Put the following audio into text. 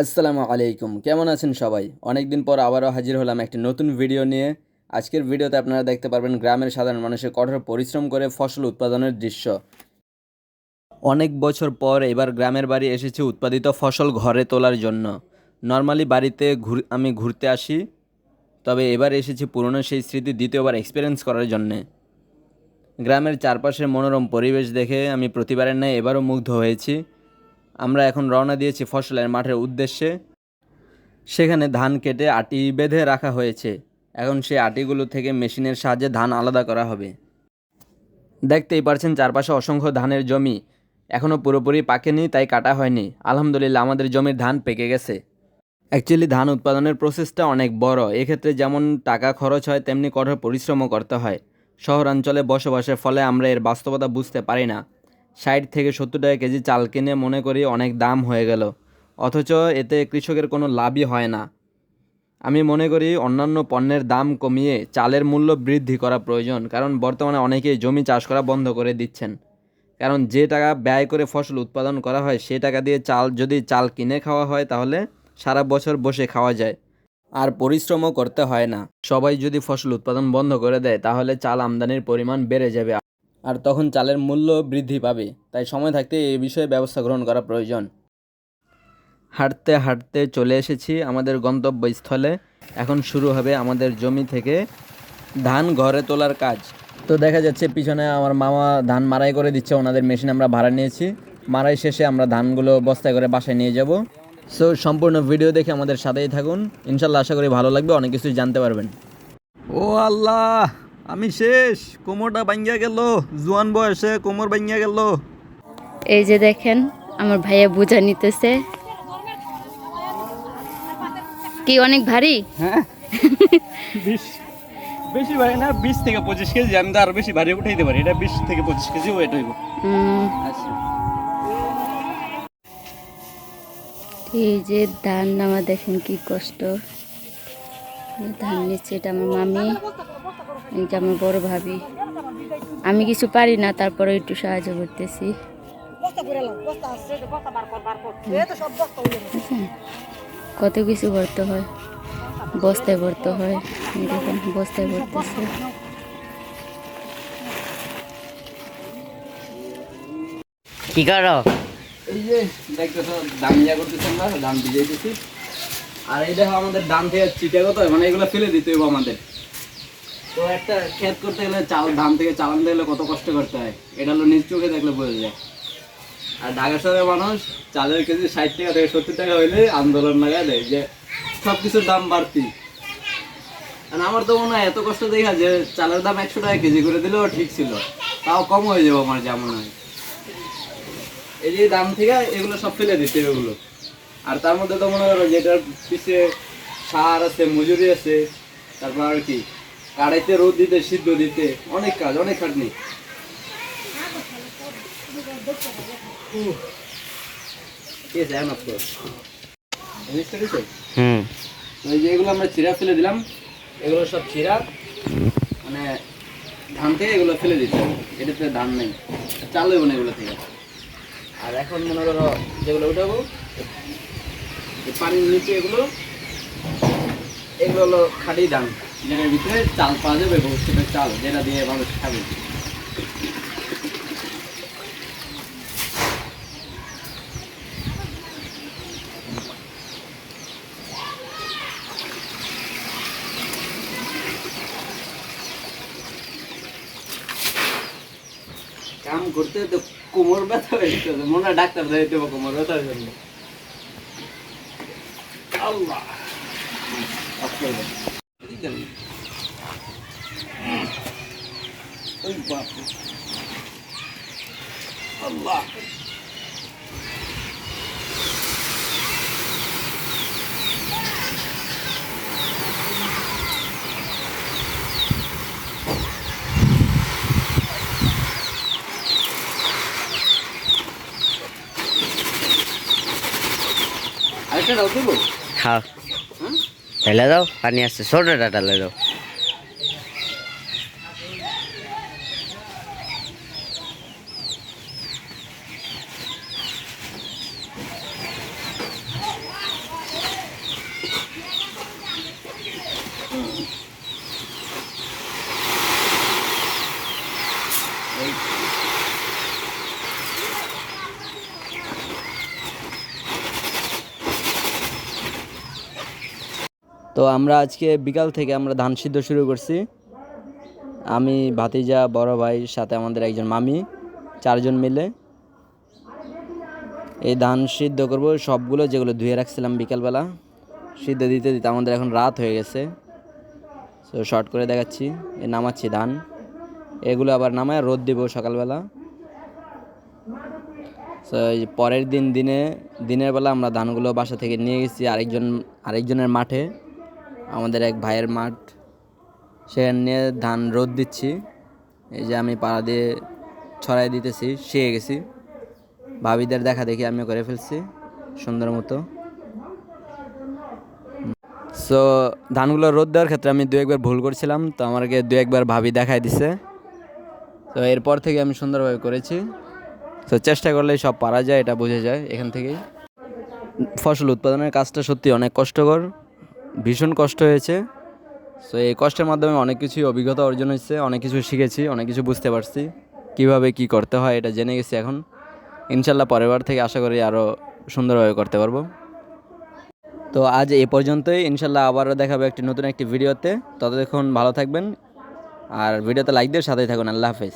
আসসালামু আলাইকুম, কেমন আছেন সবাই? অনেকদিন পর আবারও হাজির হলাম একটি নতুন ভিডিও নিয়ে। আজকের ভিডিওতে আপনারা দেখতে পারবেন গ্রামের সাধারণ মানুষের কঠোর পরিশ্রম করে ফসল উৎপাদনের দৃশ্য। অনেক বছর পর এবার গ্রামের বাড়ি এসেছি উৎপাদিত ফসল ঘরে তোলার জন্য। নর্মালি বাড়িতে আমি ঘুরতে আসি, তবে এবার এসেছি পুরনো সেই স্মৃতি দ্বিতীয়বার এক্সপিরিয়েন্স করার জন্যে। গ্রামের চারপাশের মনোরম পরিবেশ দেখে আমি প্রতিবারের ন্যায় এবারও মুগ্ধ হয়েছি। আমরা এখন রওনা দিয়েছি ফসলের মাঠের উদ্দেশ্যে। সেখানে ধান কেটে আটি বেঁধে রাখা হয়েছে। এখন সেই আটিগুলো থেকে মেশিনের সাহায্যে ধান আলাদা করা হবে। দেখতেই পারছেন চারপাশে অসংখ্য ধানের জমি এখনও পুরোপুরি পাকেনি, তাই কাটা হয়নি। আলহামদুলিল্লাহ আমাদের জমির ধান পেকে গেছে। অ্যাকচুয়ালি ধান উৎপাদনের প্রসেসটা অনেক বড়। এক্ষেত্রে যেমন টাকা খরচ হয়, তেমনি কঠোর পরিশ্রমও করতে হয়। শহরাঞ্চলে বসবাসের ফলে আমরা এর বাস্তবতা বুঝতে পারি না। ৬০ থেকে ৭০ টাকা কেজি চাল কিনে মনে করি অনেক দাম হয়ে গেল, অথচ এতে কৃষকের কোনো লাভই হয় না। আমি মনে করি অন্যান্য পণ্যের দাম কমিয়ে চালের মূল্য বৃদ্ধি করা প্রয়োজন, কারণ বর্তমানে অনেকেই জমি চাষ করা বন্ধ করে দিচ্ছেন। কারণ যে টাকা ব্যয় করে ফসল উৎপাদন করা হয়, সে টাকা দিয়ে যদি চাল কিনে খাওয়া হয়, তাহলে সারা বছর বসে খাওয়া যায় আর পরিশ্রমও করতে হয় না। সবাই যদি ফসল উৎপাদন বন্ধ করে দেয়, তাহলে চাল আমদানির পরিমাণ বেড়ে যাবে আর তখন চালের মূল্য বৃদ্ধি পাবে। তাই সময় থাকতে এই বিষয়ে ব্যবস্থা গ্রহণ করা প্রয়োজন। হাঁটতে হাঁটতে চলে এসেছি আমাদের গন্তব্যস্থলে। এখন শুরু হবে আমাদের জমি থেকে ধান ঘরে তোলার কাজ। তো দেখা যাচ্ছে পিছনে আমার মামা ধান মাড়াই করে দিচ্ছে, ওনাদের মেশিন আমরা ভাড়া নিয়েছি। মাড়াই শেষে আমরা ধানগুলো বস্তায় করে বাসায় নিয়ে যাব। সো সম্পূর্ণ ভিডিও দেখে আমাদের সাথেই থাকুন, ইনশাল্লাহ আশা করি ভালো লাগবে, অনেক কিছুই জানতে পারবেন। ও আল্লাহ, আমি শেষ। কোমরটা ভাঙ্গিয়া গেল, জোয়ান বয়সে কোমর ভাঙ্গিয়া গেল। এই যে দেখেন আমার ভাইয়া বোঝা নিতেছে। কি অনেক ভারী? হ্যাঁ, বেশি ভারী না, 20 থেকে 25 কেজি। আমি তো আরো বেশি ভারী উঠাইতে পারি। এটা 20 থেকে 25 কেজি ওয়েট হইব। আচ্ছা, এই যে ধান নামা দেখেন কি কষ্ট। ধান নিচ্ছে, এটা আমার মামি, এটা আমার বড় ভাবি। আমি কিছু পারি না, তারপরে একটু সাহায্য করতেছি। কত কিছু করতে হয়, বস্তায় ভরতে হয়। দেখেন বস্তায় ভরতেছে। কি করো? এই যে দেখতেছো ধান করতেছি, আমরা ধান ভিজাইতেছি। আর এই দেখো আমাদের ধান থেকে চিটা কত, মানে এগুলো ফেলে দিতে হবে আমাদের। তো একটা ক্ষেত করতে গেলে ধান থেকে চাল আনতে গেলে কত কষ্ট করতে হয়, এটা হলো নিজ চোখে দেখলে বোঝা যায়। আর ঢাকা শহরের মানুষ চালের কেজি 60 টাকা থেকে 70 টাকা হইলে আন্দোলন লাগায় দেয় যে সব কিছুর দাম বাড়তি। আর আমার তো মনে হয় এত কষ্ট দেখা যে চালের দাম 100 টাকা কেজি করে দিলেও ঠিক ছিল, তাও কম হয়ে যাবো আমার যেমন হয়। এই যে দাম থেকে এগুলো সব ফেলে দিতে এগুলো। আর তার মধ্যে তো মনে করো যেটার পিছিয়ে সার আছে, মজুরি আছে, তারপর আর কি কাড়াইতে রোদ দিতে, সিদ্ধ দিতে, অনেক কাজ, অনেক খাটনি। এই যে এগুলো আমরা চিরা ফেলে দিলাম, এগুলো সব চিরা, মানে ধান থেকে এগুলো ফেলে দিতে হবে। এটাতে ধান নেই, চাল হইব না এগুলো থেকে। আর এখন মনে করো যেগুলো উঠাবো পানির নিচে, এগুলো হলো খাঁটি ধান, যেটার ভিতরে চাল পাওয়া যাবে, ভবিষ্যতের চাল, যেটা দিয়ে মানুষ খাবে। কাম করতে তো কোমর ব্যথা হয়ে যেত, মনে হয় ডাক্তার দেখাইতে হবে কোমর ব্যথার জন্য। আল্লাহ, আল্লাহ, আরেকটা দাও দেবো। হ্যাঁ, ঢেলে দাও, পানি আসছে, ছোটটা ঢেলে দাও। তো আমরা আজকে বিকাল থেকে আমরা ধান সিদ্ধ শুরু করছি। আমি, ভাতিজা, বড় ভাই, সাথে আমাদের একজন মামি, 4 জন মিলে এই ধান সিদ্ধ করব। সবগুলো যেগুলো ধুয়ে রাখছিলাম বিকালবেলা, সিদ্ধ দিতে দিতে আমাদের এখন রাত হয়ে গেছে। তো শর্ট করে দেখাচ্ছি, নামাচ্ছি ধান, এগুলো আবার নামায় রোদ দিব সকালবেলা। তো এই পরের দিনের বেলা আমরা ধানগুলো বাসা থেকে নিয়ে গেছি আরেকজনের মাঠে, আমাদের এক ভাইয়ের মাঠ, সেখানে নিয়ে ধান রোদ দিচ্ছি। এই যে আমি পাড়া দিয়ে ছড়াই দিতেছি, শিখে গেছি। ভাবিদের দেখা দেখি আমিও করে ফেলছি সুন্দর মতো। সো ধানগুলো রোদ দেওয়ার ক্ষেত্রে আমি 2-1বার ভুল করছিলাম, তো আমাকে 2-1বার ভাবি দেখাই দিছে। তো এরপর থেকে আমি সুন্দরভাবে করেছি। তো চেষ্টা করলেই সব পারা যায়, এটা বোঝা যায় এখান থেকেই। ফসল উৎপাদনের কাজটা সত্যি অনেক কষ্টকর, ভীষণ কষ্ট হয়েছে। সো এই কষ্টের মাধ্যমে অনেক কিছুই অভিজ্ঞতা অর্জন হয়েছে, অনেক কিছু শিখেছি, অনেক কিছু বুঝতে পারছি, কিভাবে কি করতে হয় এটা জেনে গেছি। এখন ইনশাল্লাহ পরের বার থেকে আশা করি আরও সুন্দরভাবে করতে পারবো। তো আজ এ পর্যন্তই, ইনশাল্লাহ আবারও দেখাবো নতুন একটি ভিডিওতে। ততক্ষণ ভালো থাকবেন আর ভিডিওতে লাইক দিয়ে সাথেই থাকুন। আল্লাহ হাফেজ।